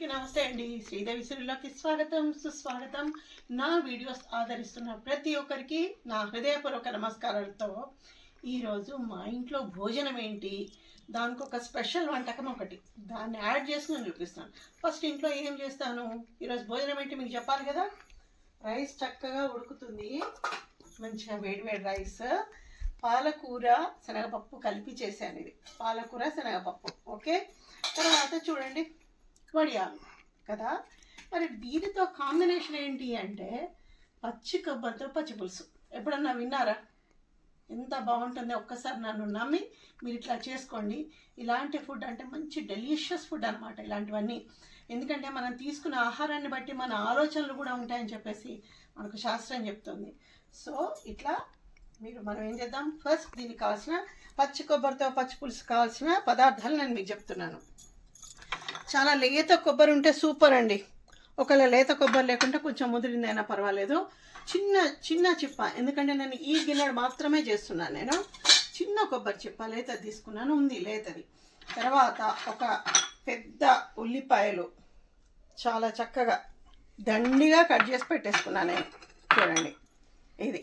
అందరికీ నమస్తే అండి. శ్రీదేవి సిరిలోకి స్వాగతం సుస్వాగతం. నా వీడియోస్ ఆదరిస్తున్న ప్రతి ఒక్కరికి నా హృదయపూర్వక నమస్కారాలతో ఈరోజు మా ఇంట్లో భోజనం ఏంటి, దానికి ఒక స్పెషల్ వంటకం ఒకటి దాన్ని యాడ్ చేసి నేను చూపిస్తాను. ఫస్ట్ ఇంట్లో ఏం చేస్తాను, ఈరోజు భోజనం ఏంటి మీకు చెప్పాలి కదా. రైస్ చక్కగా ఉడుకుతుంది, మంచిగా వేడివేడి రైస్, పాలకూర శనగపప్పు కలిపి చేశాను. ఇది పాలకూర శనగపప్పు. ఓకే, తర్వాత చూడండి వడియాలు కదా. మరి దీనితో కాంబినేషన్ ఏంటి అంటే పచ్చి కొబ్బరితో పచ్చి పులుసు. ఎప్పుడన్నా విన్నారా? ఎంత బాగుంటుంది. ఒక్కసారి నన్ను నమ్మి మీరు ఇట్లా చేసుకోండి. ఇలాంటి ఫుడ్ అంటే మంచి డెలిషియస్ ఫుడ్ అనమాట ఇలాంటివన్నీ. ఎందుకంటే మనం తీసుకున్న ఆహారాన్ని బట్టి మన ఆలోచనలు కూడా ఉంటాయని చెప్పేసి మనకు శాస్త్రం చెప్తుంది. సో ఇట్లా మనం ఏం చేద్దాం, ఫస్ట్ దీనికి కావాల్సిన పచ్చి కొబ్బరితో పచ్చి పులుసు కావాల్సిన పదార్థాలు నేను మీకు చెప్తున్నాను. చాలా లేత కొబ్బరి ఉంటే సూపర్ అండి. ఒకవేళ లేత కొబ్బరి లేకుంటే కొంచెం ముదిరిందైనా పర్వాలేదు. చిన్న చిప్ప, ఎందుకంటే నేను ఈ గిన్నెడు మాత్రమే చేస్తున్నాను. నేను చిన్న కొబ్బరి చిప్ప లేతది తీసుకున్నాను, ఉంది లేతది. తర్వాత ఒక పెద్ద ఉల్లిపాయలు చాలా చక్కగా దండిగా కట్ చేసి పెట్టేసుకున్నాను నేను, చూడండి ఇది.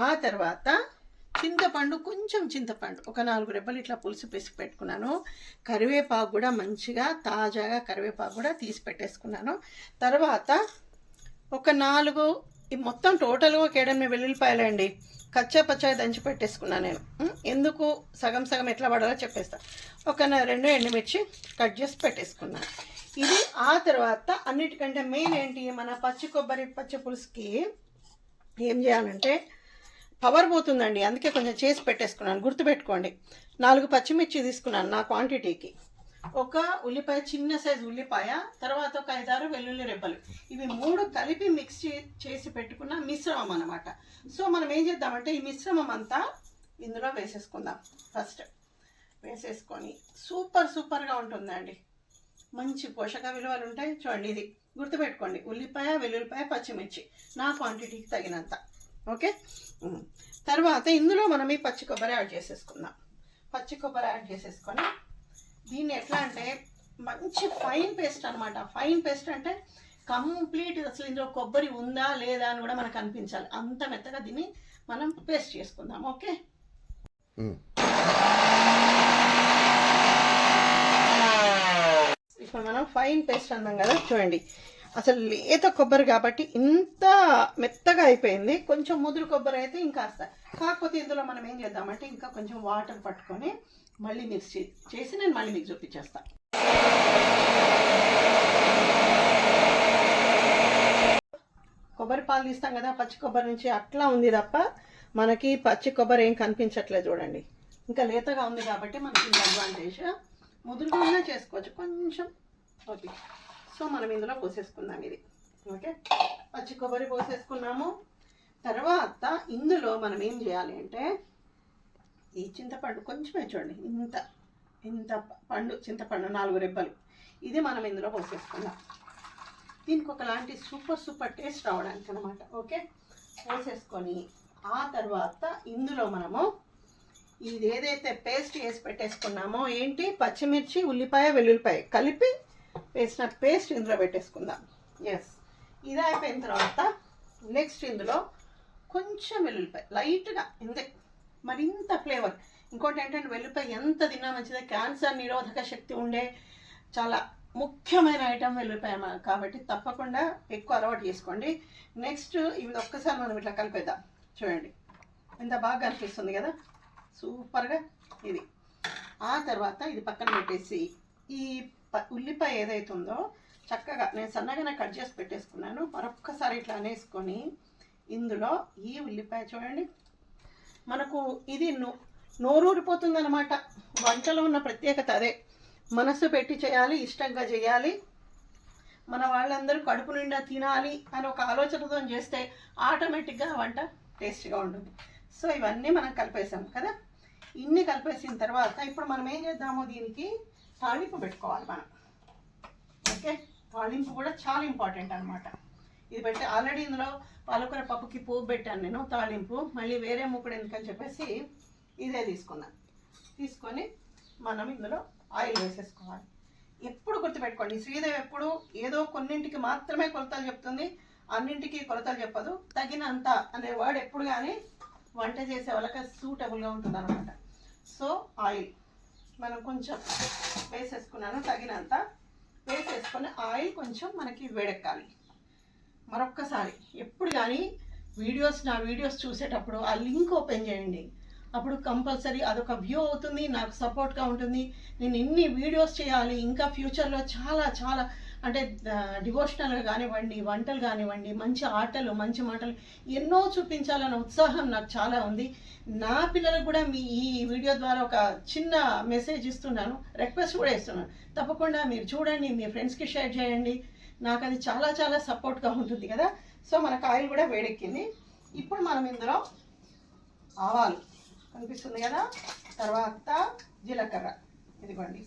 ఆ తర్వాత చింతపండు, కొంచెం చింతపండు ఒక 4 రెబ్బలు ఇట్లా పులుసు పిసికి పెట్టుకున్నాను. కరివేపాకు కూడా మంచిగా తాజాగా కరివేపాకు కూడా తీసి పెట్టేసుకున్నాను. తర్వాత ఒక 4 మొత్తం టోటల్గా ఒక 7 వెల్లుల్లిపాయలు అండి, కచ్చా పచ్చగా దంచి పెట్టేసుకున్నాను నేను. ఎందుకు సగం సగం ఎట్లా పడాలో చెప్పేస్తాను. ఒక 2 ఎండుమిర్చి కట్ చేసి పెట్టేసుకున్నాను. ఇది ఆ తర్వాత అన్నిటికంటే మెయిన్ ఏంటి, మన పచ్చి కొబ్బరి పచ్చి పులుసుకి ఏం చేయాలంటే పవర్ పోతుందండి, అందుకే కొంచెం చేసి పెట్టేసుకున్నాను. గుర్తుపెట్టుకోండి, 4 పచ్చిమిర్చి తీసుకున్నాను నా క్వాంటిటీకి. ఒక ఉల్లిపాయ, చిన్న సైజు ఉల్లిపాయ, తర్వాత ఒక 5-6 వెల్లుల్లి రెబ్బలు. ఇవి 3 కలిపి మిక్స్ చేసి పెట్టుకున్న మిశ్రమం అన్నమాట. సో మనం ఏం చేద్దామంటే ఈ మిశ్రమం అంతా ఇందులో వేసేసుకుందాం. ఫస్ట్ వేసేసుకొని సూపర్గా ఉంటుందండి, మంచి పోషక విలువలు ఉంటాయి. చూడండి, ఇది గుర్తుపెట్టుకోండి, ఉల్లిపాయ వెల్లుల్లిపాయ పచ్చిమిర్చి నా క్వాంటిటీకి తగినంత. ఓకే, తర్వాత ఇందులో మనం ఈ పచ్చి కొబ్బరి యాడ్ చేసేసుకుందాం. పచ్చి కొబ్బరి యాడ్ చేసేసుకొని దీన్ని ఎట్లా అంటే మంచి ఫైన్ పేస్ట్ అనమాట. ఫైన్ పేస్ట్ అంటే కంప్లీట్ అసలు ఇందులో కొబ్బరి ఉందా లేదా అని కూడా మనకు అనిపించాలి, అంత మెత్తగా దీన్ని మనం పేస్ట్ చేసుకుందాం. ఓకే, ఇప్పుడు మనం ఫైన్ పేస్ట్ అన్నాం కదా, చూడండి అసలు లేత కొబ్బరి కాబట్టి ఇంత మెత్తగా అయిపోయింది. కొంచెం ముదురు కొబ్బరి అయితే ఇంకాస్త, కాకపోతే ఇందులో మనం ఏం చేద్దామంటే ఇంకా కొంచెం వాటర్ పట్టుకొని మళ్ళీ మిక్స్ చేసి నేను మళ్ళీ మీకు చూపించేస్తాను. కొబ్బరి పాలు తీస్తాం కదా పచ్చి కొబ్బరి నుంచి, అట్లా ఉంది తప్ప మనకి పచ్చి కొబ్బరి ఏం కనిపించట్లేదు. చూడండి, ఇంకా లేతగా ఉంది కాబట్టి మనకి ఇంకా అడ్వాంటేజ్. ముదురుగా చేసుకోవచ్చు కొంచెం. ఓకే, సో మనం ఇందులో పోసేసుకుందాం ఇది. ఓకే, పచ్చి కొబ్బరి పోసేసుకున్నాము. తర్వాత ఇందులో మనం ఏం చేయాలి అంటే ఈ చింతపండు కొంచెమే, చూడండి ఇంత పండు చింతపండు 4 రెబ్బలు, ఇది మనం ఇందులో పోసేసుకుందాం. దీనికి ఒకలాంటి సూపర్ టేస్ట్ రావడానికి అనమాట. ఓకే, పోసేసుకొని ఆ తర్వాత ఇందులో మనము ఇది ఏదైతే పేస్ట్ చేసి పెట్టేసుకున్నామో, ఏంటి పచ్చిమిర్చి ఉల్లిపాయ వెల్లుల్లిపాయ కలిపి వేసిన పేస్ట్ ఇందులో పెట్టేసుకుందాం. ఎస్, ఇది అయిపోయిన తర్వాత నెక్స్ట్ ఇందులో కొంచెం వెల్లుల్లిపాయ లైట్గా, మరింత ఫ్లేవర్. ఇంకోటి ఏంటంటే వెల్లుల్లిపాయ ఎంత తిన్నా మంచిదే, క్యాన్సర్ నిరోధక శక్తి ఉండే చాలా ముఖ్యమైన ఐటమ్ వెల్లుల్లిపాయ కాబట్టి తప్పకుండా ఎక్కువ అలవాటు చేసుకోండి. నెక్స్ట్ ఇవి ఒక్కసారి మనం ఇట్లా కలిపేద్దాం. చూడండి ఎంత బాగా అనిపిస్తుంది కదా, సూపర్గా ఇది. ఆ తర్వాత ఇది పక్కన పెట్టేసి ఈ ఉల్లిపాయ ఏదైతే ఉందో చక్కగా నేను సన్నగానే కట్ చేసి పెట్టేసుకున్నాను. మరొక్కసారి ఇట్లా అనేసుకొని ఇందులో ఈ ఉల్లిపాయ చూడండి, మనకు ఇది నోరూరిపోతుంది అనమాట. వంటలో ఉన్న ప్రత్యేకత అదే, మనసు పెట్టి చేయాలి, ఇష్టంగా చేయాలి, మన వాళ్ళందరూ కడుపు నిండా తినాలి అని ఒక ఆలోచనతో చేస్తే ఆటోమేటిక్గా వంట టేస్ట్గా ఉంటుంది. సో ఇవన్నీ మనం కలిపేసాం కదా. ఇన్ని కలిపేసిన తర్వాత ఇప్పుడు మనం ఏం చేద్దామో దీనికి తాళింపు పెట్టుకోవాలి మనం. ఓకే, తాళింపు కూడా చాలా ఇంపార్టెంట్ అనమాట. ఇది పెట్టి ఆల్రెడీ ఇందులో పాలకూర పప్పుకి పోపు పెట్టాను నేను, తాళింపు మళ్ళీ వేరే మూకుడు ఎందుకని చెప్పేసి ఇదే తీసుకున్నాను. తీసుకొని మనం ఇందులో ఆయిల్ వేసేసుకోవాలి. ఎప్పుడు గుర్తుపెట్టుకోండి, శ్రీదేవి ఎప్పుడు ఏదో కొన్నింటికి మాత్రమే కొలతలు చెప్తుంది, అన్నింటికి కొలతలు చెప్పదు. తగినంత అనే వర్డ్ ఎప్పుడు కానీ వంట చేసే వాళ్ళకి సూటబుల్గా ఉంటుంది అనమాట. సో ఆయిల్ మనం కొంచెం వేసేసుకున్నాను, తగినంత వేసేసుకొని ఆయిల్ కొంచెం మనకి వేడెక్కాలి. మరొక్కసారి ఎప్పుడు కానీ నా వీడియోస్ చూసేటప్పుడు ఆ లింక్ ఓపెన్ చేయండి. అప్పుడు కంపల్సరీ అదొక వ్యూ అవుతుంది, నాకు సపోర్ట్గా ఉంటుంది. నేను ఇన్ని వీడియోస్ చేయాలి ఇంకా ఫ్యూచర్లో, చాలా చాలా అంటే డివోషనల్గా కానివ్వండి, వంటలు కానివ్వండి, మంచి ఆటలు, మంచి మాటలు ఎన్నో చూపించాలన్న ఉత్సాహం నాకు చాలా ఉంది. నా పిల్లలకు కూడా ఈ వీడియో ద్వారా ఒక చిన్న మెసేజ్ ఇస్తున్నాను, రిక్వెస్ట్ కూడా ఇస్తున్నాను. తప్పకుండా మీరు చూడండి, మీ ఫ్రెండ్స్కి షేర్ చేయండి, నాకు అది చాలా చాలా సపోర్ట్గా ఉంటుంది కదా. సో మనకు ఆయిల్ కూడా వేడెక్కింది. ఇప్పుడు మనం ఇందులో ఆవాలు కనిపిస్తుంది కదా, తర్వాత జీలకర్ర, ఇదిగోండి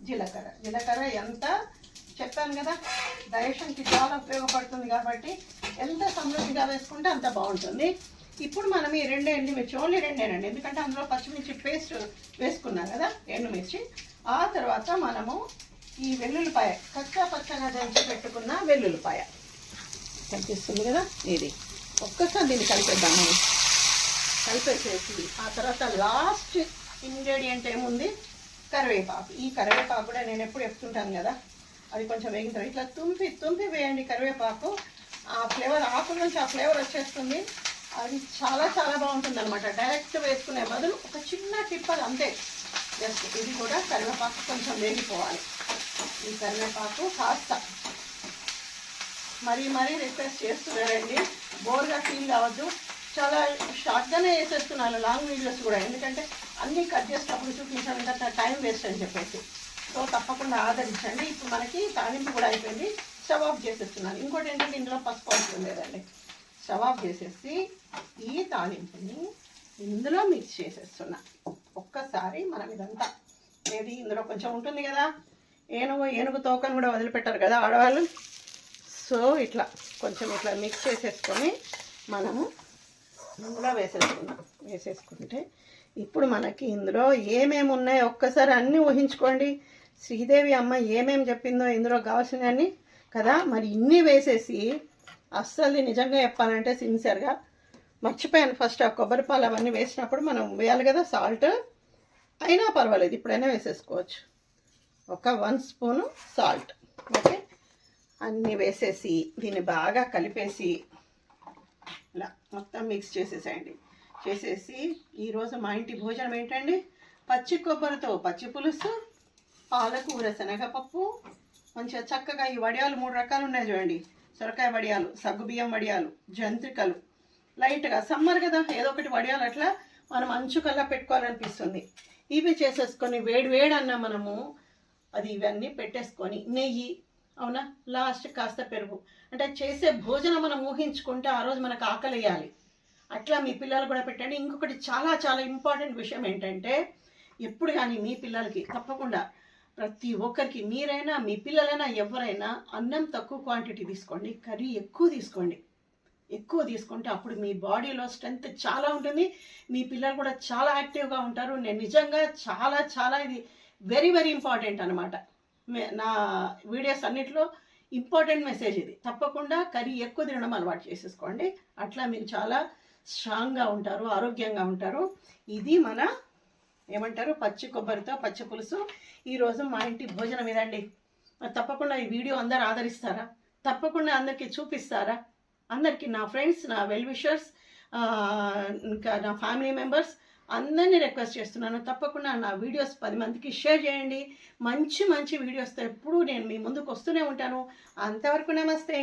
జీలకర్ర ఎంత చెప్పాను కదా, డైజెషన్కి చాలా ఉపయోగపడుతుంది కాబట్టి ఎంత సమృద్ధిగా వేసుకుంటే అంత బాగుంటుంది. ఇప్పుడు మనం ఈ 2 ఎండుమిర్చి, ఓన్లీ 2 ఎందుకంటే అందులో పచ్చిమిర్చి పేస్ట్ వేసుకున్నాం కదా, ఎండుమిర్చి. ఆ తర్వాత మనము ఈ వెల్లుల్లిపాయ, పచ్చగా దంచి పెట్టుకున్న వెల్లుల్లిపాయ కనిపిస్తుంది కదా, ఇది ఒక్కసారి దీన్ని కలిపేద్దాము. కలిపేసేసి ఆ తర్వాత లాస్ట్ ఇంగ్రీడియంట్ ఏముంది, కరివేపాకు. ఈ కరివేపాకు కూడా నేను ఎప్పుడు చెప్తుంటాను కదా, అది కొంచెం వేగిన తర్వాత ఇట్లా తుంపి వేయండి కరివేపాకు. ఆ ఫ్లేవర్, ఆకుల నుంచి ఆ ఫ్లేవర్ వచ్చేస్తుంది, అది చాలా చాలా బాగుంటుంది అనమాట. డైరెక్ట్ వేసుకునే బదులు ఒక చిన్న టిప్, అది అంతే. జస్ట్ ఇది కూడా కరివేపాకు కొంచెం వేగిపోవాలి. ఈ కరివేపాకు కాస్త మరీ రిక్వెస్ట్ చేస్తున్నారండి, బోర్గా ఫీల్ కావద్దు. చాలా షార్ట్గానే వేసేస్తున్నాను లాంగ్ వీడియోస్ కూడా, ఎందుకంటే అన్నీ కట్ చేసినప్పుడు చూపించడం ఇంకా టైం వేస్ట్ అని చెప్పేసి. సో తప్పకుండా ఆదరించండి. ఇప్పుడు మనకి తాలింపు కూడా అయిపోయింది, స్టవ్ ఆఫ్ చేసేస్తున్నాను. ఇంకోటి ఏంటంటే ఇందులో పసుపు అవసరం లేదండి. స్టవ్ ఆఫ్ చేసేసి ఈ తాలింపుని ఇందులో మిక్స్ చేసేస్తున్నా. ఒక్కసారి మనం ఇదంతా ఏది ఇందులో కొంచెం ఉంటుంది కదా, ఏనుగు తోకను కూడా వదిలిపెట్టారు కదా ఆడవాళ్ళు. సో ఇట్లా కొంచెం ఇట్లా మిక్స్ చేసేసుకొని మనము ఇందులో వేసేసుకుంటే ఇప్పుడు మనకి ఇందులో ఏమేమి ఉన్నాయో ఒక్కసారి అన్నీ ఊహించుకోండి. శ్రీదేవి అమ్మ ఏమేమి చెప్పిందో ఇందులో కావాల్సినవన్నీ కదా. మరి ఇన్ని వేసేసి అస్సలు నిజంగా చెప్పాలంటే సిన్సియర్గా మర్చిపోయాను, ఫస్ట్ ఆ కొబ్బరి పాలు అవన్నీ వేసినప్పుడు మనం వేయాలి కదా సాల్ట్, అయినా పర్వాలేదు ఇప్పుడైనా వేసేసుకోవచ్చు. ఒక 1 స్పూను సాల్ట్, ఓకే. అన్నీ వేసేసి దీన్ని బాగా కలిపేసి ఇలా మొత్తం మిక్స్ చేసేసేయండి. చేసేసి ఈరోజు మా ఇంటి భోజనం ఏంటండి, పచ్చి కొబ్బరితో పచ్చి పులుసు, పాలకూర, శనగపప్పు, మంచిగా చక్కగా ఈ వడియాలు 3 రకాలు ఉన్నాయి చూడండి, సొరకాయ వడియాలు, సగ్గుబియ్యం వడియాలు, జంతికలు, లైట్గా సమ్మర్ కదా ఏదో ఒకటి వడియాలు అట్లా మనం అంచుకల్లా పెట్టుకోవాలనిపిస్తుంది. ఇవి చేసేసుకొని వేడి అన్న మనము అది ఇవన్నీ పెట్టేసుకొని నెయ్యి, అవునా, లాస్ట్ కాస్త పెరుగు, అంటే చేసే భోజనం మనం ఊహించుకుంటే ఆ రోజు మనకు ఆకలి వేయాలి. అట్లా మీ పిల్లలు కూడా పెట్టండి. ఇంకొకటి చాలా చాలా ఇంపార్టెంట్ విషయం ఏంటంటే, ఎప్పుడు కానీ మీ పిల్లలకి తప్పకుండా ప్రతి ఒక్కరికి, మీరైనా మీ పిల్లలైనా ఎవరైనా, అన్నం తక్కువ క్వాంటిటీ తీసుకోండి, కర్రీ ఎక్కువ తీసుకుంటే అప్పుడు మీ బాడీలో స్ట్రెంగ్త్ చాలా ఉంటుంది, మీ పిల్లలు కూడా చాలా యాక్టివ్గా ఉంటారు. నేను నిజంగా చాలా చాలా ఇది వెరీ ఇంపార్టెంట్ అనమాట. నా వీడియోస్ అన్నిట్లో ఇంపార్టెంట్ మెసేజ్ ఇది. తప్పకుండా కర్రీ ఎక్కువ తినడం అలవాటు చేసేసుకోండి, అట్లా మీరు చాలా స్ట్రాంగ్గా ఉంటారు, ఆరోగ్యంగా ఉంటారు. ఇది మన ఏమంటారు పచ్చి కొబ్బరితో పచ్చి పులుసు ఈరోజు మా ఇంటి భోజనం ఇదండి. తప్పకుండా ఈ వీడియో అందరు ఆదరిస్తారా, తప్పకుండా అందరికీ చూపిస్తారా, అందరికీ నా ఫ్రెండ్స్, నా వెల్ విషర్స్, ఇంకా నా ఫ్యామిలీ మెంబర్స్ అందరినీ రిక్వెస్ట్ చేస్తున్నాను, తప్పకుండా నా వీడియోస్ 10 మందికి షేర్ చేయండి. మంచి వీడియోస్తో ఎప్పుడూ నేను మీ ముందుకు వస్తూనే ఉంటాను. అంతవరకు నమస్తే.